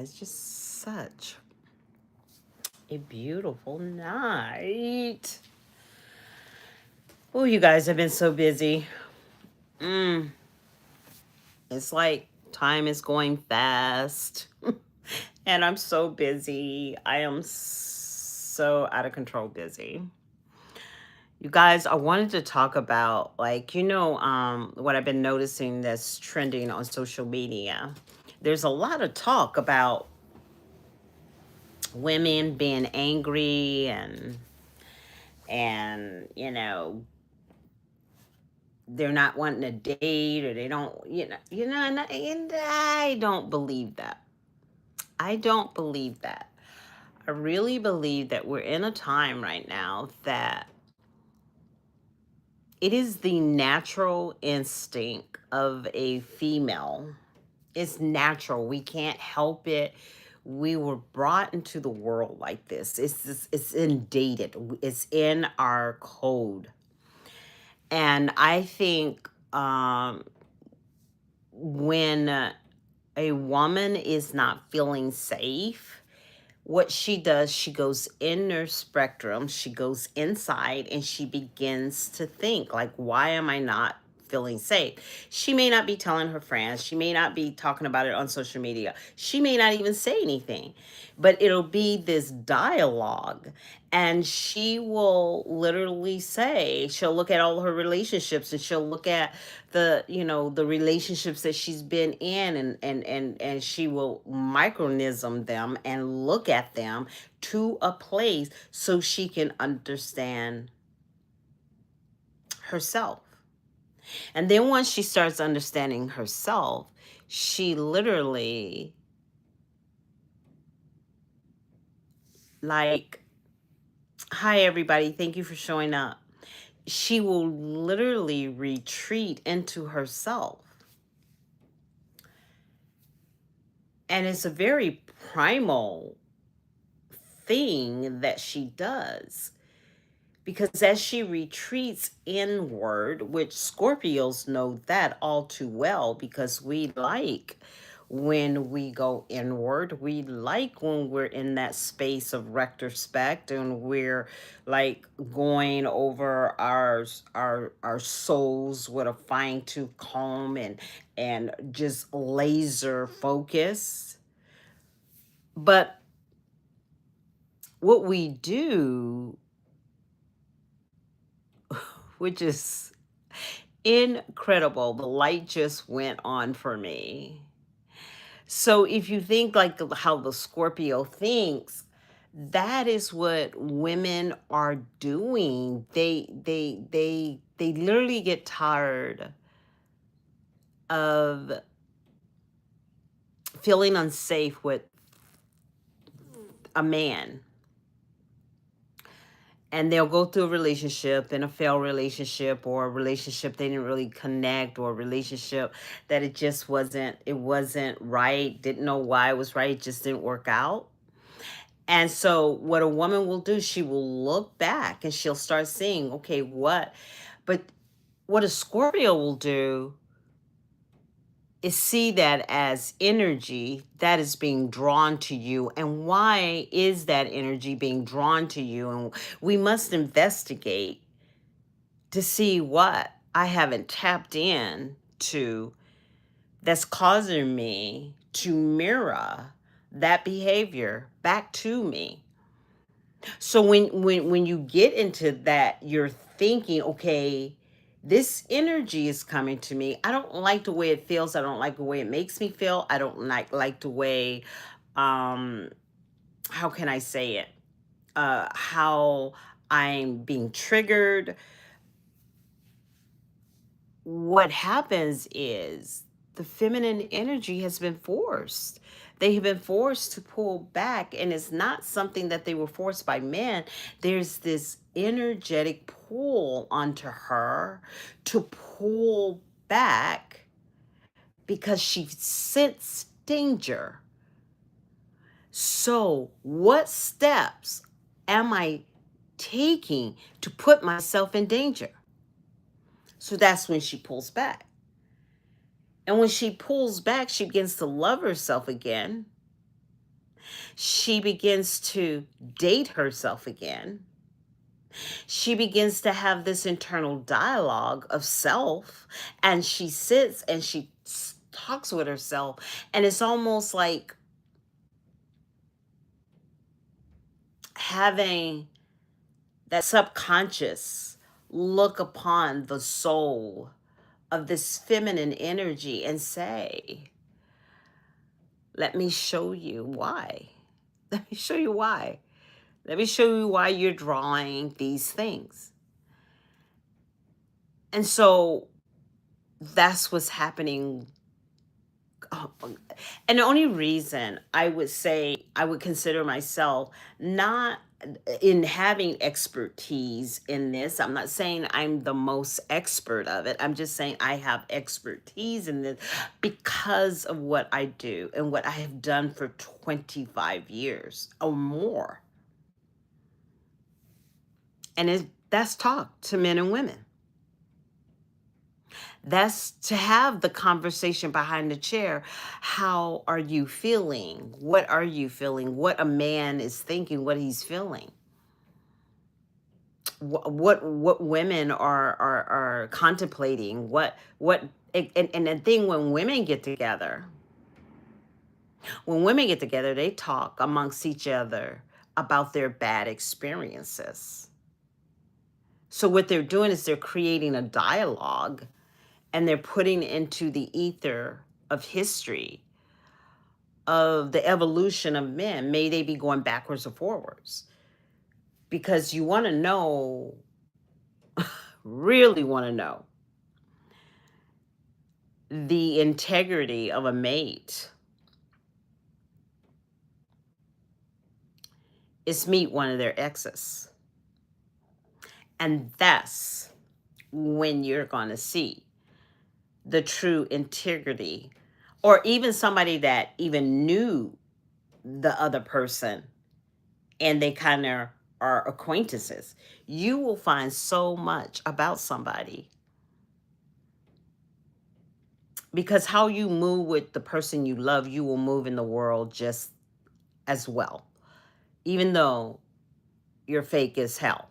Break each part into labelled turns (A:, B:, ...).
A: guys. Just such a beautiful night. Oh, you guys have been so busy. It's like time is going fast. And I'm so busy. I am so out of control busy. You guys, I wanted to talk about what I've been noticing that's trending on social media. There's a lot of talk about women being angry and they're not wanting to date, or they don't and I don't believe that. I don't believe that. I really believe that we're in a time right now that it is the natural instinct of a female. It's natural. We can't help it. We were brought into the world like this. It's indated. It's in our code. And I think when a woman is not feeling safe, what she does, she goes in her spectrum, she goes inside, and she begins to think, like, why am I not feeling safe? She may not be telling her friends, she may not be talking about it on social media, she may not even say anything, but it'll be this dialogue. And she will literally say, she'll look at all her relationships, and she'll look at the relationships that she's been in, and she will micronism them and look at them to a place so she can understand herself. And then once she starts understanding herself, she literally, like, hi everybody, thank you for showing up. She will literally retreat into herself. And it's a very primal thing that she does, because as she retreats inward, which Scorpios know that all too well, because we like when we go inward, we like when we're in that space of retrospect, and we're like going over our souls with a fine-tooth comb and just laser focus. But what we do, which is incredible, the light just went on for me. So if you think like how the Scorpio thinks, that is what women are doing. They literally get tired of feeling unsafe with a man, and they'll go through a relationship, and a failed relationship, or a relationship they didn't really connect, or a relationship that it wasn't right, didn't know why it was right, it just didn't work out. And so what a woman will do, she will look back and she'll start seeing, okay, but what a Scorpio will do is see that as energy that is being drawn to you. And why is that energy being drawn to you? And we must investigate to see what I haven't tapped in to that's causing me to mirror that behavior back to me. So when you get into that, you're thinking, okay, this energy is coming to me. I don't like the way it feels. I don't like the way it makes me feel. I don't like the way, um how can I say it? How I'm being triggered. What happens is the feminine energy has been forced. They have been forced to pull back, and it's not something that they were forced by men. There's this energetic pull onto her to pull back because she sensed danger. So, what steps am I taking to put myself in danger? So that's when she pulls back. And when she pulls back, she begins to love herself again. She begins to date herself again. She begins to have this internal dialogue of self, and she sits and she talks with herself, and it's almost like having that subconscious look upon the soul of this feminine energy and say, let me show you why. Let me show you why. Let me show you why you're drawing these things. And so that's what's happening. Oh, and the only reason I would say I would consider myself not in having expertise in this, I'm not saying I'm the most expert of it. I'm just saying I have expertise in this because of what I do and what I have done for 25 years or more. And that's talk to men and women. That's to have the conversation behind the chair. How are you feeling? What are you feeling? What a man is thinking, what he's feeling. What women are contemplating. What and the thing when women get together, they talk amongst each other about their bad experiences. So what they're doing is they're creating a dialogue, and they're putting into the ether of history of the evolution of men. May they be going backwards or forwards. Because you want to know, really want to know, the integrity of a mate is meet one of their exes. And that's when you're going to see the true integrity, or even somebody that even knew the other person and they kind of are acquaintances. You will find so much about somebody because how you move with the person you love, you will move in the world just as well, even though you're fake as hell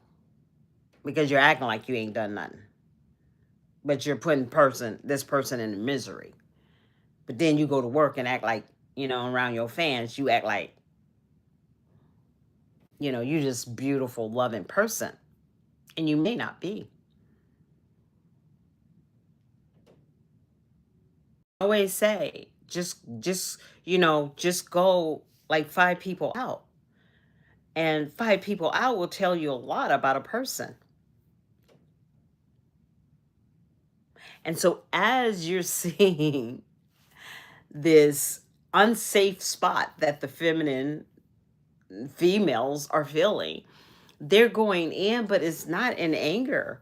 A: because you're acting like you ain't done nothing, but you're putting this person in misery. But then you go to work and act like, around your fans, you act like, you're just beautiful, loving person. And you may not be. I always say, just go like 5 people out. And 5 people out will tell you a lot about a person. And so as you're seeing this unsafe spot that the feminine females are feeling, they're going in, but it's not in anger.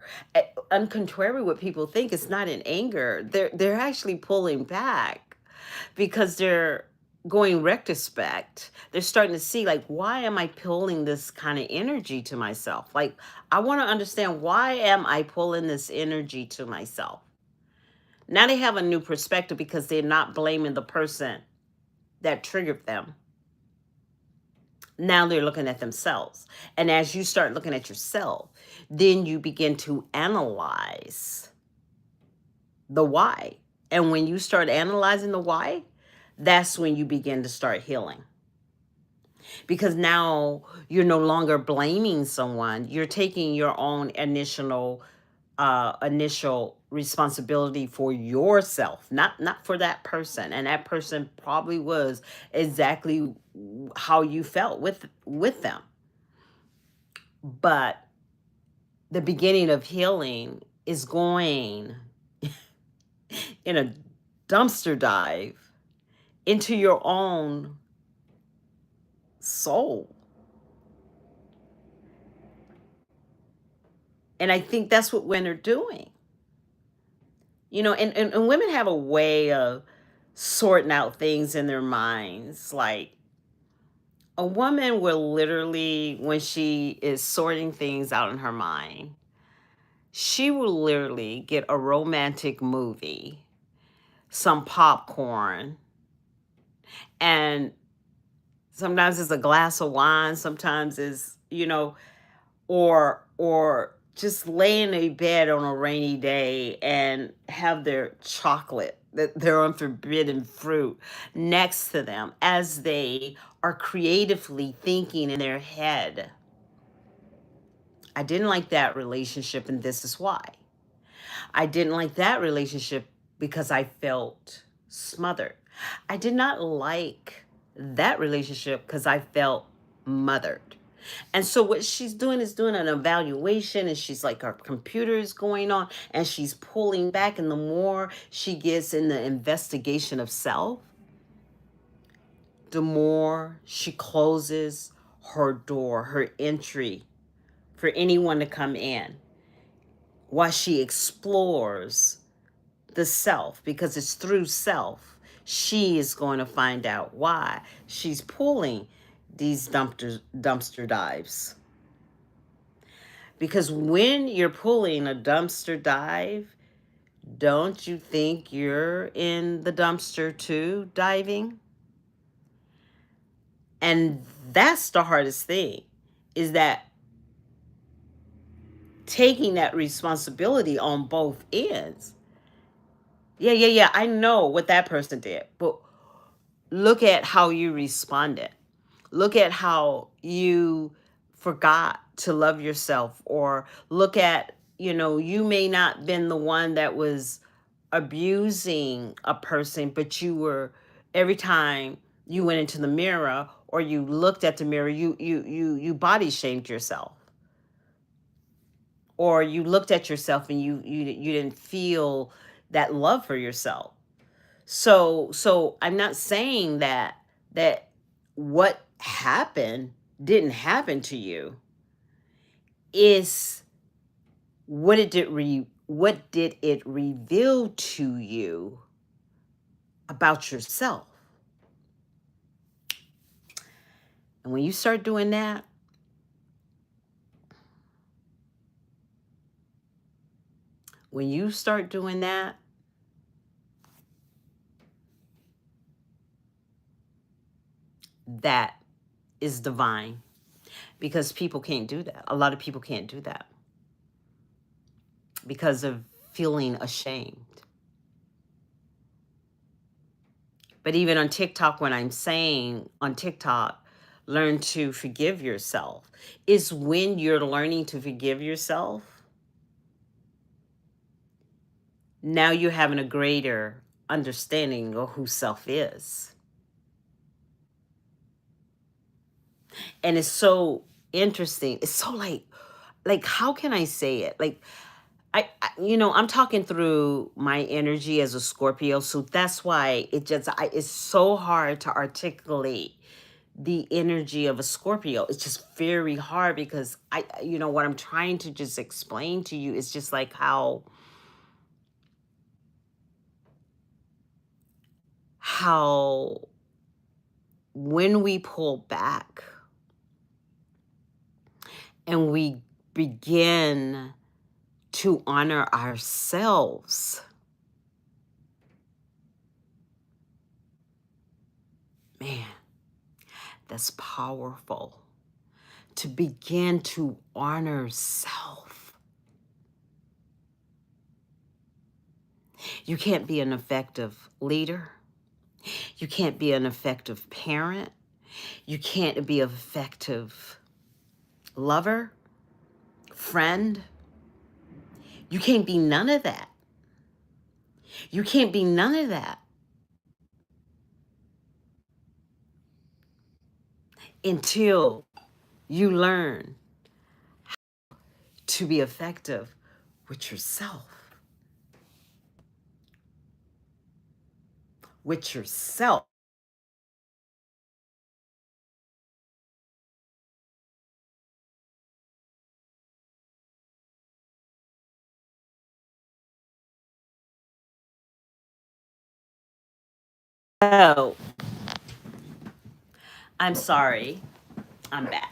A: On contrary, what people think, it's not in anger. They're actually pulling back because they're going retrospect. They're starting to see, like, why am I pulling this kind of energy to myself? Like, I want to understand, why am I pulling this energy to myself? Now they have a new perspective because they're not blaming the person that triggered them. Now they're looking at themselves. And as you start looking at yourself, then you begin to analyze the why. And when you start analyzing the why, that's when you begin to start healing. Because now you're no longer blaming someone. You're taking your own initial responsibility for yourself, not for that person. And that person probably was exactly how you felt with them. But the beginning of healing is going in a dumpster dive into your own soul. And I think that's what women are doing. And women have a way of sorting out things in their minds. Like, a woman will literally, when she is sorting things out in her mind, she will literally get a romantic movie, some popcorn, and Sometimes it's a glass of wine, sometimes it's, or just lay in a bed on a rainy day and have their chocolate, their unforbidden fruit next to them as they are creatively thinking in their head. I didn't like that relationship, and this is why. I didn't like that relationship because I felt smothered. I did not like that relationship because I felt mothered. And so what she's doing is doing an evaluation, and she's like, her computer is going on and she's pulling back. And the more she gets in the investigation of self, the more she closes her door, her entry for anyone to come in while she explores the self, because it's through self she is going to find out why she's pulling these dumpster dives. Because when you're pulling a dumpster dive, don't you think you're in the dumpster too, diving? And that's the hardest thing, is that taking that responsibility on both ends. Yeah, I know what that person did, but look at how you responded. Look at how you forgot to love yourself, or look at, you may not been the one that was abusing a person, but you were, every time you went into the mirror or you looked at the mirror, you body shamed yourself, or you looked at yourself and you didn't feel that love for yourself. So I'm not saying that what happened didn't happen to you. Is what did it reveal to you about yourself? And when you start doing that, when you start doing that, that is divine, because people can't do that. A lot of people can't do that because of feeling ashamed. But even on TikTok, when I'm saying on TikTok, learn to forgive yourself, is when you're learning to forgive yourself, now you're having a greater understanding of who self is. And it's so interesting. It's so like how can I say it? Like I'm talking through my energy as a Scorpio, so that's why it's so hard to articulate the energy of a Scorpio. It's just very hard, because what I'm trying to just explain to you is just like how when we pull back and we begin to honor ourselves, man, that's powerful. To begin to honor self. You can't be an effective leader. You can't be an effective parent. You can't be an effective lover, friend. You can't be none of that. You can't be none of that until you learn to be effective with yourself. With yourself. So, I'm sorry. I'm back.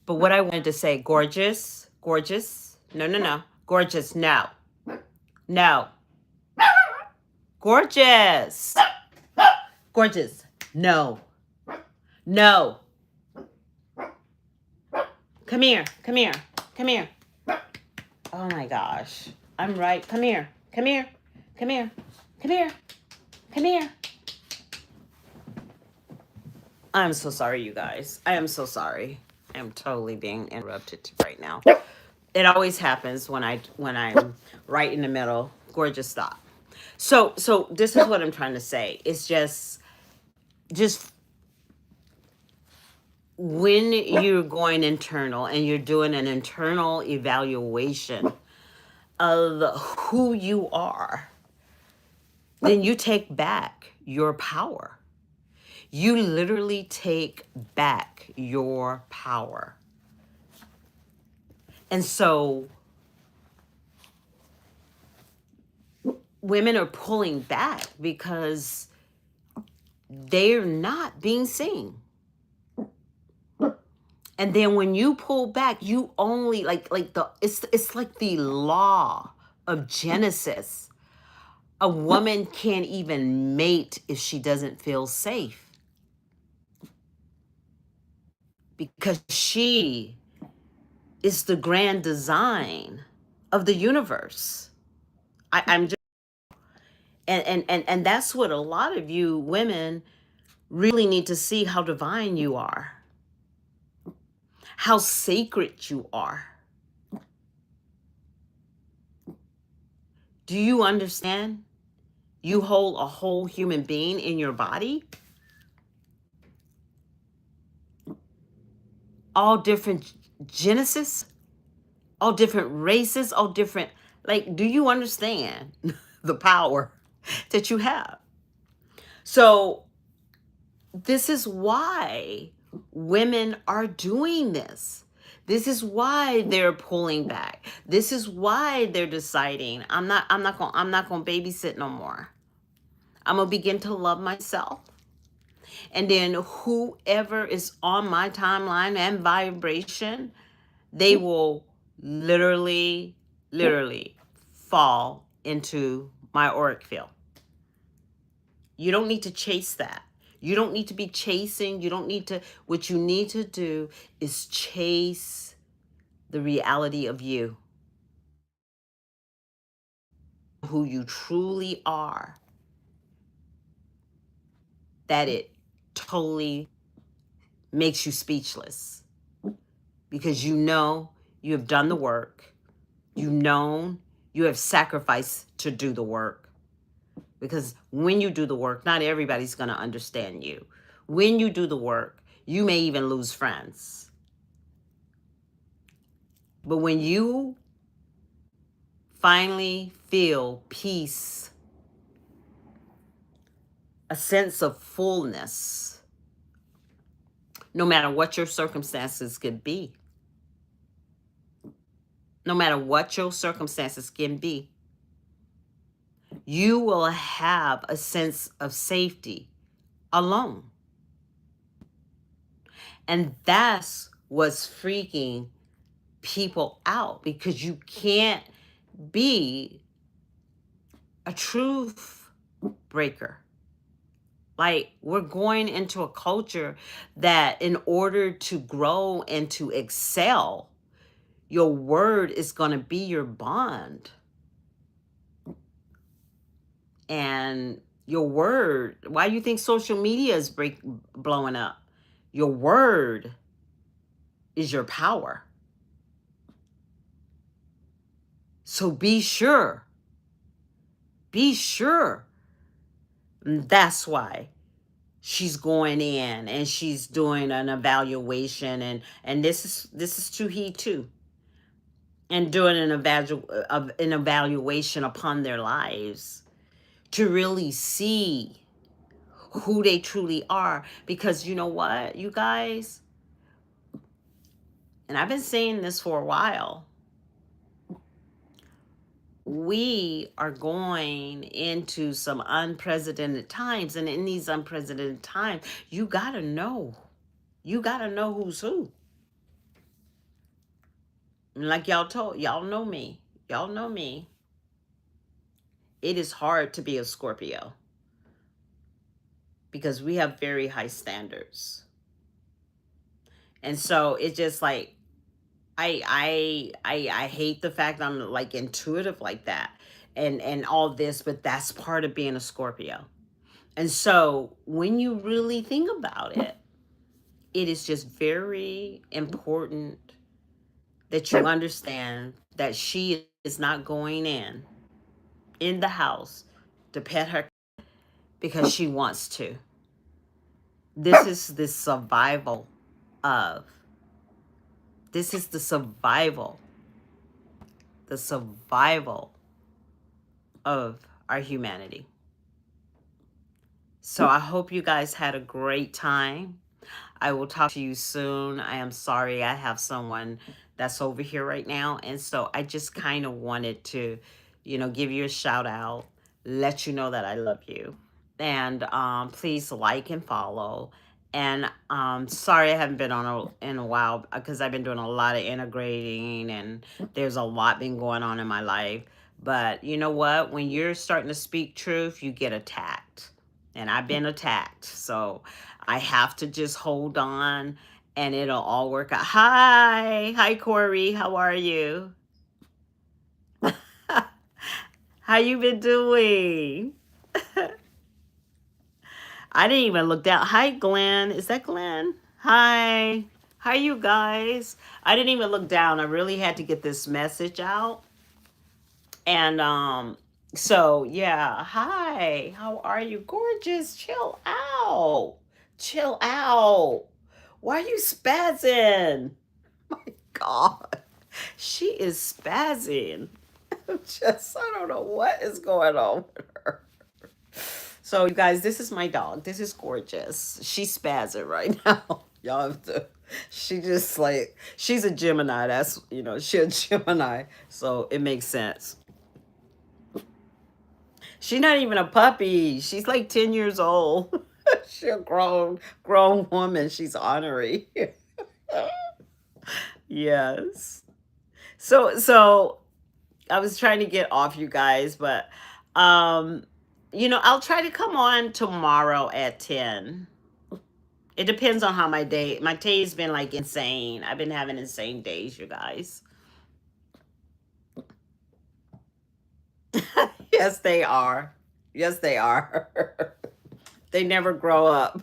A: But what I wanted to say, gorgeous, gorgeous. No. Gorgeous, no. No. Gorgeous. Gorgeous. No. No. Come here. Come here. Come here. Oh my gosh. I'm right. Come here. Come here. Come here. Come here. Come here. I'm so sorry, you guys. I am so sorry. I am totally being interrupted right now. It always happens when I'm right in the middle. Gorgeous, stop. So this is what I'm trying to say. It's just when you're going internal and you're doing an internal evaluation of who you are, then you take back your power. You literally take back your power. And so women are pulling back because they're not being seen. And then when you pull back, you only it's like the law of Genesis. A woman can't even mate if she doesn't feel safe because she is the grand design of the universe. I'm just and that's what a lot of you women really need to see, how divine you are, how sacred you are. Do you understand? You hold a whole human being in your body, all different genesis, all different races, all different, like, do you understand the power that you have? So this is why women are doing this. This is why they're pulling back. This is why they're deciding, I'm not going to babysit no more. I'm going to begin to love myself. And then whoever is on my timeline and vibration, they will literally fall into my auric field. You don't need to chase that. You don't need to be chasing. You don't need to. What you need to do is chase the reality of you, who you truly are, that it totally makes you speechless because you know you have done the work. You know you have sacrificed to do the work. Because when you do the work, not everybody's going to understand you. When you do the work, you may even lose friends. But when you finally feel peace, a sense of fullness, no matter what your circumstances could be, no matter what your circumstances can be, you will have a sense of safety alone. And that's what's freaking people out, because you can't be a truth breaker. Like, we're going into a culture that in order to grow and to excel, your word is going to be your bond. And your word, why do you think social media is blowing up? Your word is your power. So be sure. Be sure. And that's why she's going in and she's doing an evaluation, and this is to he too, and doing an evaluation upon their lives to really see who they truly are. Because you know what, you guys, and I've been saying this for a while, we are going into some unprecedented times, and in these unprecedented times, you gotta know who's who. And like y'all know me, it is hard to be a Scorpio because we have very high standards. And so it's just like I hate the fact I'm like intuitive like that and all this, but that's part of being a Scorpio. And so when you really think about it, it is just very important that you understand that she is not going in the house to pet her because she wants to. This is the survival of. This is the survival of our humanity. So I hope you guys had a great time. I will talk to you soon. I am sorry I have someone that's over here right now. And so I just kind of wanted to, give you a shout out, let you know that I love you. And please like and follow. And sorry I haven't been on in a while because I've been doing a lot of integrating and there's a lot been going on in my life. But you know what? When you're starting to speak truth, you get attacked. And I've been attacked. So I have to just hold on and it'll all work out. Hi. Hi, Corey. How are you? How you been doing? I didn't even look down. Hi, Glenn. Is that Glenn? Hi. Hi, you guys. I didn't even look down. I really had to get this message out. And so yeah, hi. How are you? Gorgeous. Chill out. Chill out. Why are you spazzing? My God. She is spazzing. I don't know what is going on with her. So, you guys, this is my dog. This is Gorgeous. She's spazzing right now. Y'all have to. She just like, she's a Gemini. That's, she's a Gemini. So it makes sense. She's not even a puppy. She's like 10 years old. She's a grown woman. She's ornery. Yes. So I was trying to get off you guys, but I'll try to come on tomorrow at 10. It depends on how my day's been like insane. I've been having insane days, you guys. Yes, they are. Yes, they are. They never grow up.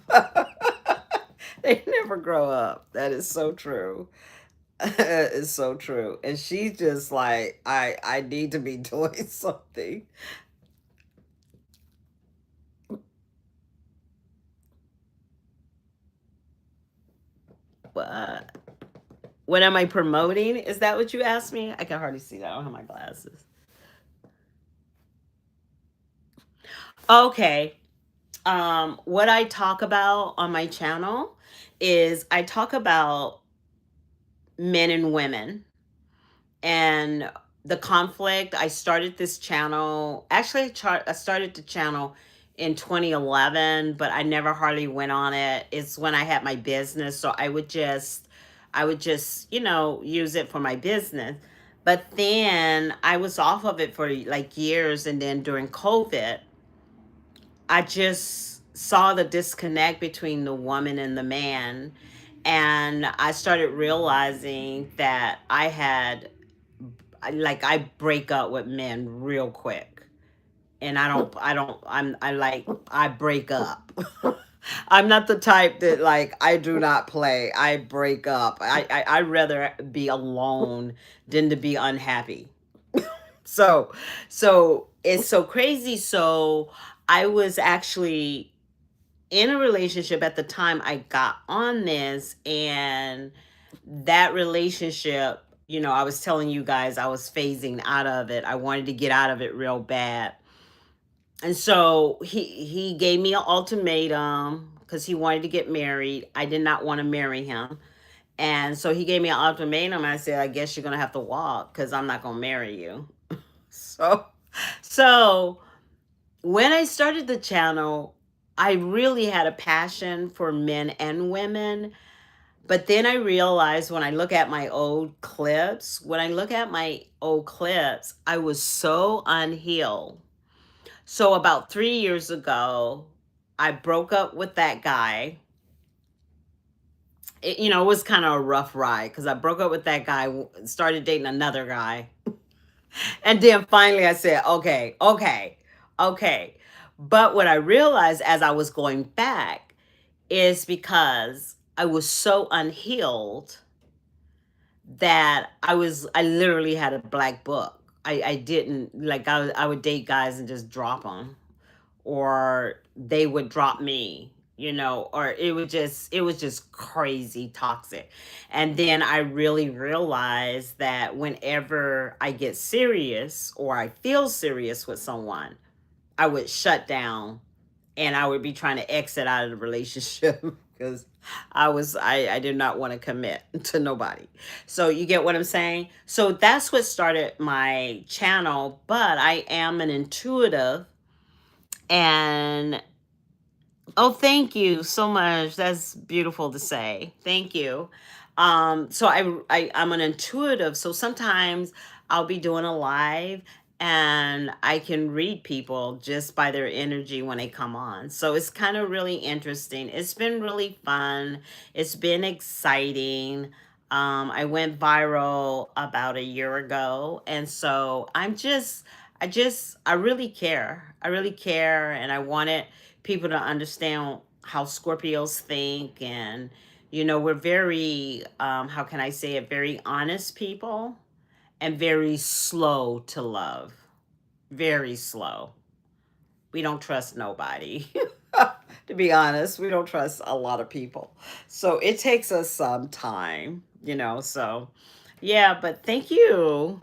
A: They never grow up. That is so true. It's so true. And she's just like, I need to be doing something. What? What am I promoting? Is that what you asked me? I can hardly see that. I don't have my glasses. Okay. What I talk about on my channel is I talk about men and women and the conflict. I started this channel. Actually, I started the channel in 2011, but I never hardly went on it. It's when I had my business, so I would just use it for my business. But then I was off of it for like years, and then during COVID, I just saw the disconnect between the woman and the man. And I started realizing that I break up with men real quick. And I break up. I'm not the type that like, I do not play. I break up. I'd rather be alone than to be unhappy. So, so it's so crazy. So I was actually in a relationship at the time I got on this, and that relationship, I was telling you guys I was phasing out of it. I wanted to get out of it real bad. And so he gave me an ultimatum because he wanted to get married. I did not want to marry him. And so he gave me an ultimatum. And I said, I guess you're going to have to walk because I'm not going to marry you. So, so when I started the channel, I really had a passion for men and women. But then I realized when I look at my old clips, I was so unhealed. So about 3 years ago, I broke up with that guy. It was kind of a rough ride because I broke up with that guy, started dating another guy. And then finally I said, okay, okay, okay. But what I realized as I was going back is because I was so unhealed that I literally had a black book. I didn't like, I would date guys and just drop them, or they would drop me, or it was just crazy toxic. And then I really realized that whenever I get serious or I feel serious with someone, I would shut down and I would be trying to exit out of the relationship because I did not want to commit to nobody. So you get what I'm saying? So that's what started my channel, but I am an intuitive. And oh, thank you so much. That's beautiful to say. Thank you. So I'm an intuitive. So sometimes I'll be doing a live and I can read people just by their energy when they come on. So it's kind of really interesting. It's been really fun. It's been exciting. I went viral about a year ago. And so I really care. I really care. And I wanted people to understand how Scorpios think. And, we're very, how can I say it, very honest people and very slow to love. Very slow. We don't trust nobody. To be honest, we don't trust a lot of people. So it takes us some time, so yeah, but thank you.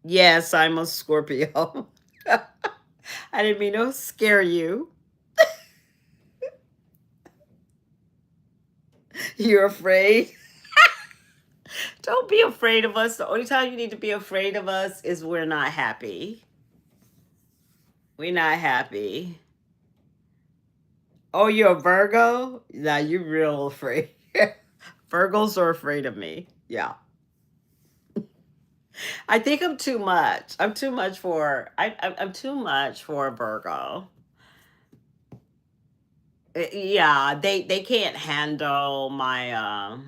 A: Yes, I'm a Scorpio. I didn't mean to scare you. You're afraid? Don't be afraid of us. The only time you need to be afraid of us is we're not happy. We're not happy. Oh, you're a Virgo? Nah, you're real afraid. Virgos are afraid of me. Yeah. I think I'm too much. I'm too much for a Virgo. Yeah, they can't handle my uh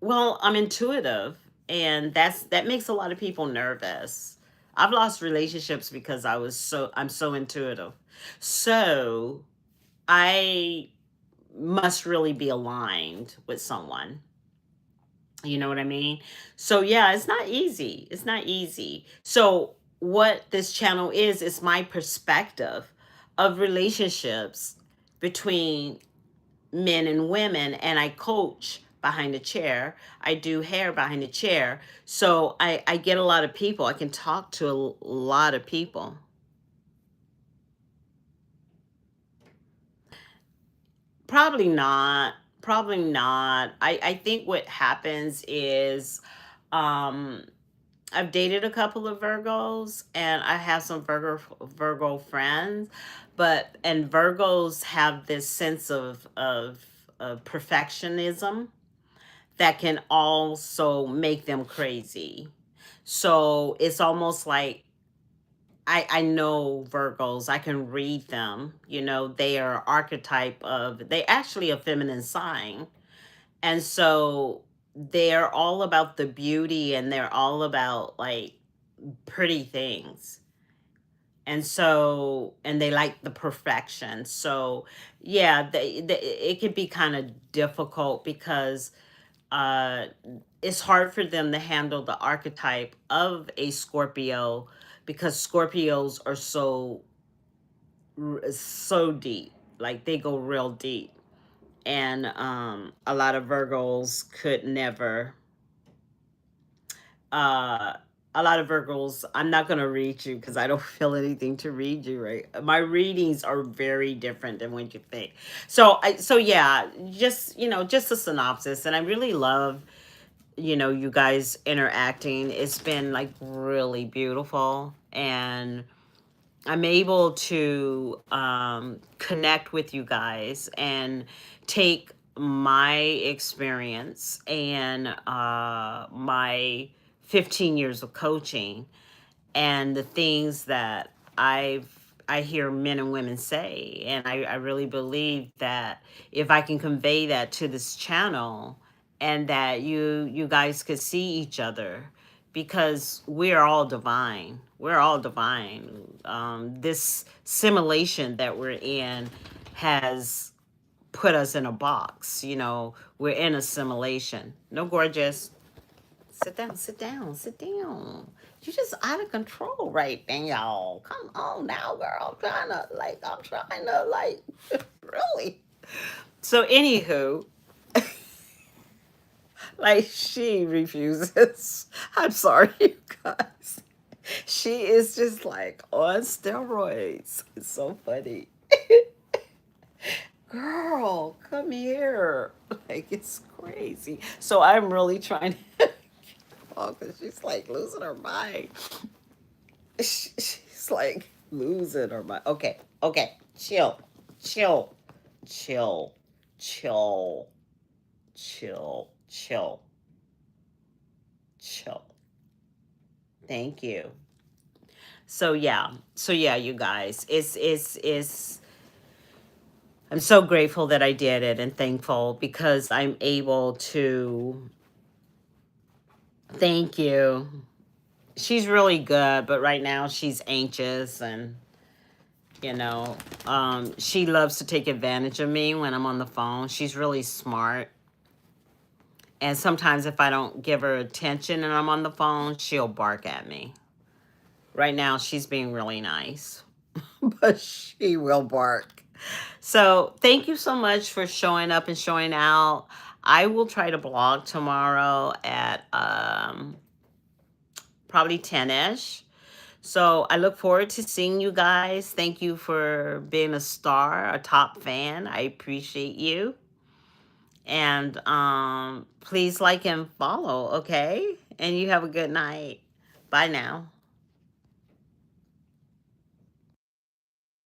A: well, I'm intuitive, and that makes a lot of people nervous. I've lost relationships because I'm so intuitive. So, I must really be aligned with someone. You know what I mean? So yeah, it's not easy. It's not easy. So what this channel is my perspective of relationships between men and women, and I coach behind the chair. I do hair behind the chair. So I get a lot of people. I can talk to a lot of people. Probably not. Probably not. I think what happens is um I've dated a couple of Virgos and I have some Virgo friends, and Virgos have this sense of perfectionism that can also make them crazy. So it's almost like I know Virgos, I can read them. They are archetype they actually a feminine sign. And so they're all about the beauty and they're all about like pretty things. And they like the perfection. So yeah, it could be kind of difficult because uh it's hard for them to handle the archetype of a Scorpio, because Scorpios are so deep. Like they go real deep. And a lot of Virgos could never uh a lot of Virgos, I'm not going to read you because I don't feel anything to read you, right? My readings are very different than what you think. So yeah, just a synopsis. And I really love, you guys interacting. It's been like really beautiful. And I'm able to connect with you guys and take my experience and my 15 years of coaching and the things that I hear men and women say. And I really believe that if I can convey that to this channel, and that you guys could see each other, because we're all divine. We're all divine. This simulation that we're in has put us in a box. You know, we're in a simulation. No, gorgeous. Sit down, sit down, sit down. You just out of control right now, y'all. Come on now, girl. I'm trying to like, really. So, anywho, like, she refuses. I'm sorry, you guys. She is just like on steroids. It's so funny. Girl, come here. Like, it's crazy. So, I'm really trying to, because she's like losing her mind. She's like losing her mind. Okay, okay, chill, chill, chill, chill, chill, chill, chill. Thank you. So yeah, you guys, it's. I'm so grateful that I did it, and thankful because I'm able to. Thank you. She's really good, but right now she's anxious, and you know, she loves to take advantage of me when I'm on the phone. She's really smart. And sometimes if I don't give her attention and I'm on the phone, she'll bark at me. Right now, she's being really nice, but she will bark. So thank you so much for showing up and showing out. I will try to blog tomorrow at probably 10ish. So I look forward to seeing you guys. Thank you for being a star, a top fan. I appreciate you. And please like and follow, okay? And you have a good night. Bye now.